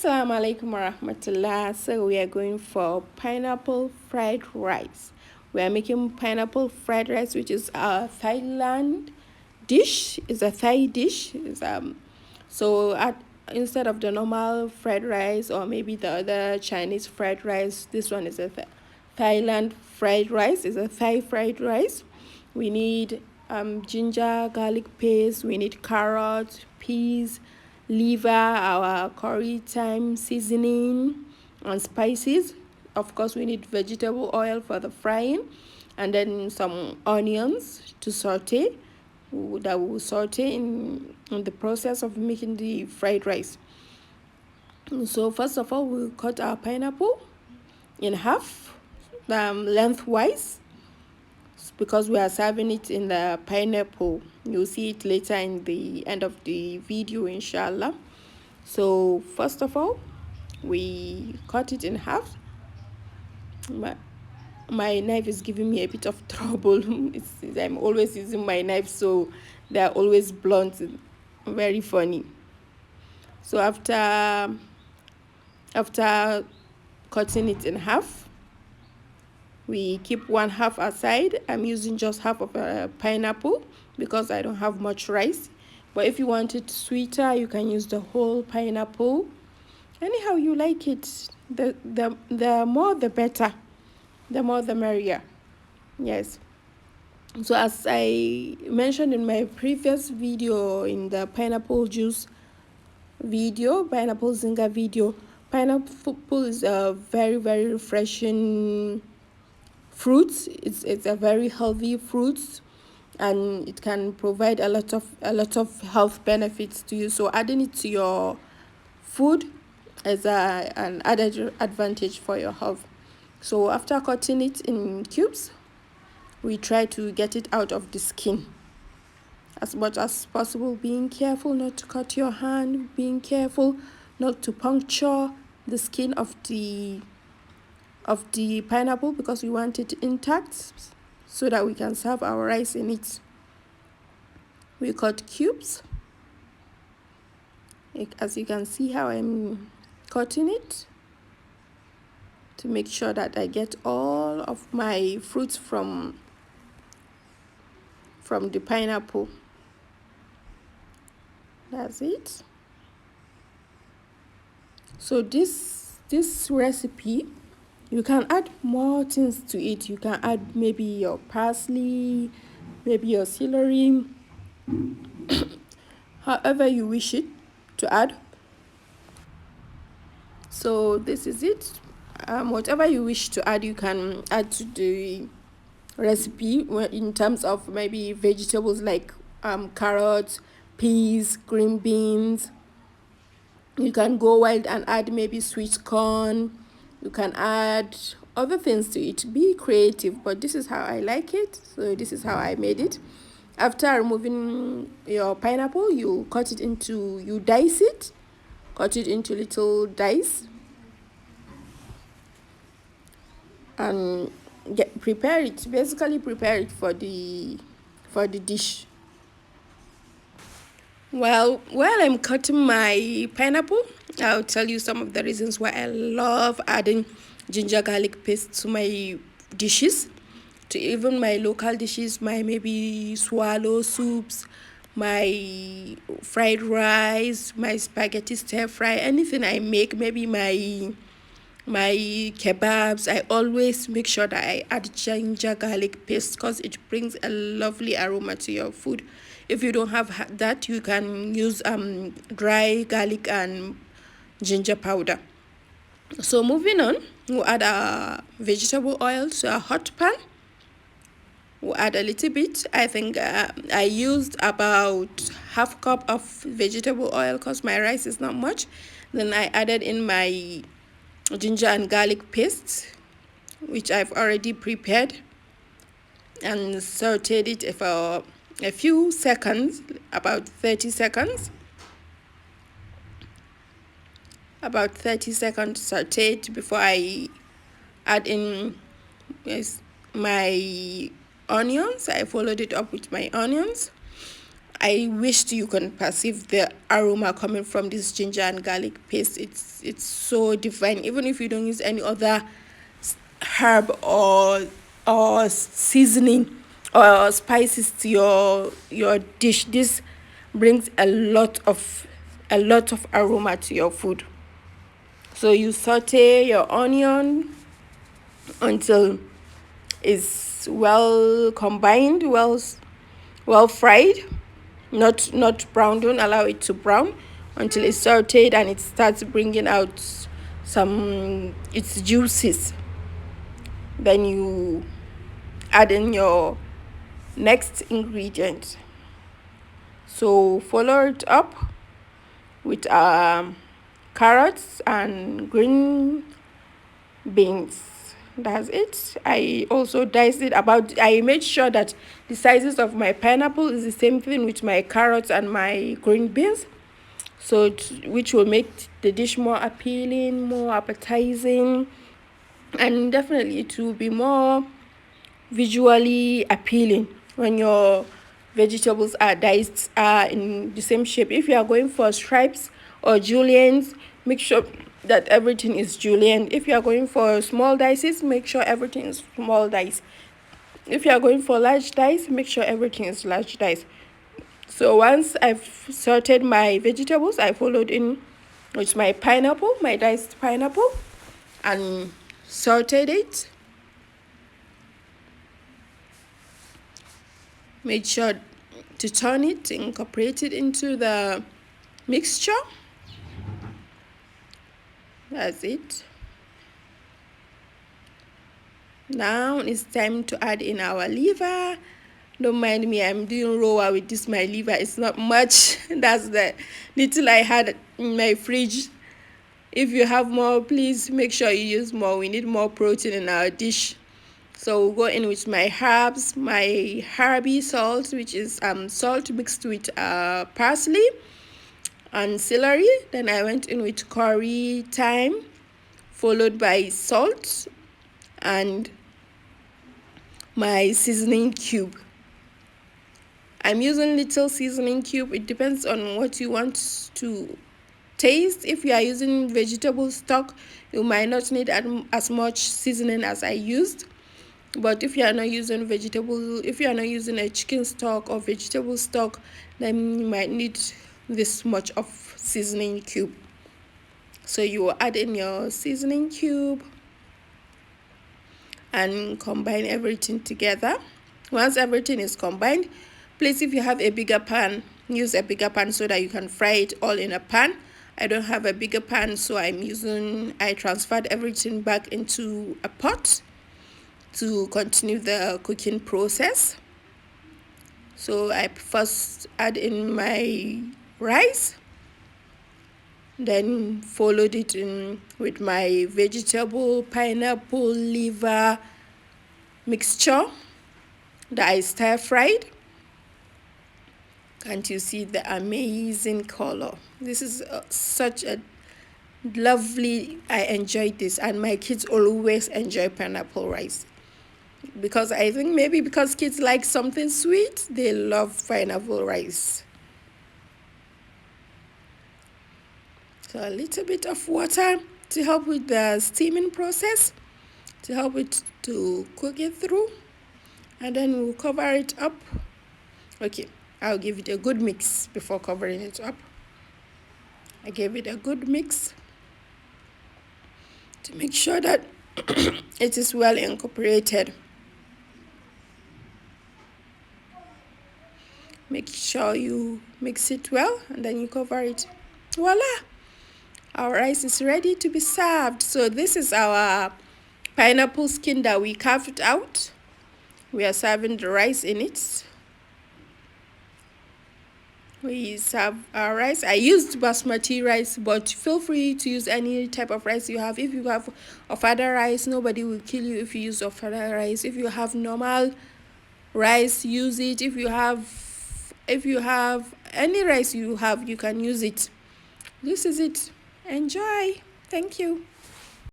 Assalamu alaikum warahmatullah. So we are going for pineapple fried rice. We are making pineapple fried rice, which is a Thailand dish. It's a Thai dish. Instead of the normal fried rice or maybe the other Chinese fried rice, this one is a Thailand fried rice. It's a Thai fried rice. We need ginger, garlic paste. We need carrots, peas, liver, our curry, thyme seasoning, and spices. Of course, we need vegetable oil for the frying, and then some onions to saute that we will saute in the process of making the fried rice. So first of all, we'll cut our pineapple in half, lengthwise, because we are serving it in the pineapple. You'll see it later in the end of the video, inshallah. So first of all, we cut it in half. My knife is giving me a bit of trouble. I'm always using my knife, so they're always blunt. Very funny. So after cutting it in half, we keep one half aside. I'm using just half of a pineapple because I don't have much rice. But if you want it sweeter, you can use the whole pineapple. Anyhow you like it. The more the better. The more the merrier. Yes. So as I mentioned in my previous video, in the pineapple juice video, pineapple zinger video, pineapple is a very, very refreshing fruit. It's a very healthy fruit, and it can provide a lot of health benefits to you. So adding it to your food is an added advantage for your health. So after cutting it in cubes, we try to get it out of the skin as much as possible, being careful not to cut your hand, being careful not to puncture the skin of the pineapple, because we want it intact so that we can serve our rice in it. We cut cubes, as you can see how I'm cutting it, to make sure that I get all of my fruits from the pineapple. That's it. So this recipe, you can add more things to it. You can add maybe your parsley, maybe your celery, however you wish it to add. So this is it. Whatever you wish to add, you can add to the recipe in terms of maybe vegetables like carrots, peas, green beans. You can go wild and add maybe sweet corn. You can add other things to it. Be creative, but this is how I like it. So this is how I made it. After removing your pineapple, you dice it, cut it into little dice, and prepare it for the dish. Well, while I'm cutting my pineapple, I'll tell you some of the reasons why I love adding ginger garlic paste to my dishes, to even my local dishes, my maybe swallow soups, my fried rice, my spaghetti stir fry, anything I make, maybe my kebabs. I always make sure that I add ginger garlic paste because it brings a lovely aroma to your food. If you don't have that, you can use dry garlic and ginger powder. So moving on, we'll add our vegetable oil to a hot pan. We'll add a little bit. I think I used about half cup of vegetable oil because my rice is not much. Then I added in my ginger and garlic paste, which I've already prepared, and sauteed it for a few seconds, about 30 seconds. About 30 seconds sauteed before I add in my onions. I followed it up with my onions. I wished you can perceive the aroma coming from this ginger and garlic paste. It's so divine. Even if you don't use any other herb or seasoning or spices to your dish, this brings a lot of aroma to your food. So you saute your onion until it's well combined, well fried, not brown. Don't allow it to brown until it's sauteed and it starts bringing out some its juices. Then you add in your next ingredient. So follow it up with carrots and green beans. That's it. I also diced it about. I made sure that the sizes of my pineapple is the same thing with my carrots and my green beans, so which will make the dish more appealing, more appetizing, and definitely it will be more visually appealing when your vegetables are diced in the same shape. If you are going for stripes or juliennes, make sure that everything is julienne. If you are going for small dices, make sure everything is small dice. If you are going for large dice, make sure everything is large dice. So once I've sorted my vegetables, I followed in with my pineapple, my diced pineapple, and sauteed it. Made sure to turn it, incorporate it into the mixture. That's it. Now it's time to add in our liver. Don't mind me, I'm doing raw with this my liver. It's not much. That's the little I had in my fridge. If you have more, please make sure you use more. We need more protein in our dish. So we'll go in with my herbs, my herby salt, which is salt mixed with parsley and celery. Then I went in with curry, thyme, followed by salt and my seasoning cube. I'm using little seasoning cube. It depends on what you want to taste. If you are using vegetable stock, you might not need as much seasoning as I used. But if you are not using a chicken stock or vegetable stock, then you might need this much of seasoning cube. So you will add in your seasoning cube and combine everything together. Once everything is combined, please, if you have a bigger pan, use a bigger pan so that you can fry it all in a pan. I don't have a bigger pan, so I transferred everything back into a pot to continue the cooking process. So I first add in my rice, then followed it in with my vegetable, pineapple, liver mixture that I stir fried. Can't you see the amazing color? This is such a lovely. I enjoyed this, and my kids always enjoy pineapple rice, because I think maybe because kids like something sweet, they love pineapple rice. So a little bit of water to help with the steaming process, to help it to cook it through, and then we'll cover it up. Okay, I'll give it a good mix before covering it up. I gave it a good mix to make sure that it is well incorporated. Make sure you mix it well and then you cover it. Voila! Our rice is ready to be served. So this is our pineapple skin that we carved out. We are serving the rice in it. We serve our rice. I used basmati rice, but feel free to use any type of rice you have. If you have ofada rice, nobody will kill you if you use ofada rice. If you have normal rice, use it. If you have any rice you have, you can use it. This is it. Enjoy. Thank you.